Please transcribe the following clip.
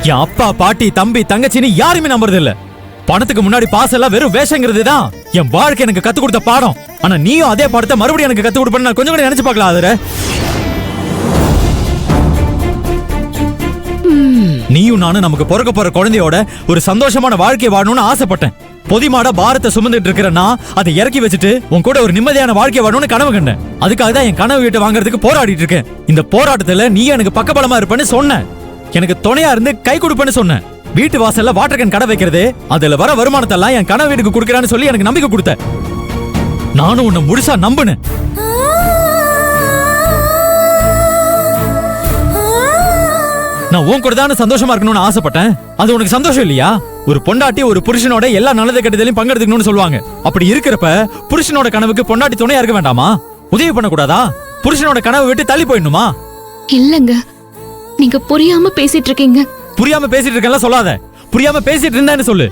என் அப்பா பாட்டி தம்பி தங்கச்சின்னு யாருமே நம்புறது இல்ல. பணத்துக்கு முன்னாடி பாசம் எல்லாம் வெறும் வேஷங்கிறது தான் என் வாழ்க்கை எனக்கு கத்து கொடுத்த பாடம். ஆனா நீயும் அதே பாடத்தை மறுபடியும் எனக்கு கத்து கொடுப்பேன்னு நான் கொஞ்சம் கூட நினைச்சு பார்க்கலாம். அதுல நீயும் நானும் நமக்கு பிறக்க போற குழந்தையோட ஒரு சந்தோஷமான வாழ்க்கை வாழணும்னு ஆசைப்பட்டேன். பொதிமாட பாரத்தை சுமந்துட்டு இருக்கிறேன்னா அதை இறக்கி வச்சுட்டு உன் கூட ஒரு நிம்மதியான வாழ்க்கை வாழணும்னு கனவு கண்டேன். அதுக்காக தான் என் கனவு வீட்டை வாங்குறதுக்கு போராடிட்டு இருக்கேன். இந்த போராட்டத்துல நீ எனக்கு பக்கபலமா இருப்பேன்னு சொன்ன, எனக்கு துணையா இருந்து கை கொடுப்பேன்னு சொன்ன. வீட்டு வாசல்ல வாட்டர் கேன் கடை வைக்கிறது, அதுல வர வருமானத்தை எல்லாம் என் கனவு வீட்டுக்கு கொடுக்கறான்னு சொல்லி எனக்கு நம்பிக்கை கொடுத்த. நானும் உன்னை முழுசா நம்புனேன். நான் உன் கூட தானே சந்தோஷமா இருக்கணும்னு ஆசைப்பட்டேன். அது உனக்கு சந்தோஷம் இல்லையா? ஒரு பொண்டாட்டி ஒரு புருஷனோட எல்லா நல்லது கெட்டதிலையும் பங்கெடுத்துக்கணும்னு சொல்லுவாங்க. அப்படி இருக்கிறப்ப புருஷனோட கனவுக்கு பொண்டாட்டி துணையா இருக்க வேண்டாமா? உதவி பண்ண கூடாதா? புருஷனோட கனவை விட்டு தள்ளி போயிடணுமா? இல்லங்க, நீங்க புரியாம பேசிட்டு இருக்கீங்க. புரியாம பேசிட்டு இருக்கேன்ல சொல்லாத. புரியாம பேசிட்டு இருந்தேன்னு சொல்லு.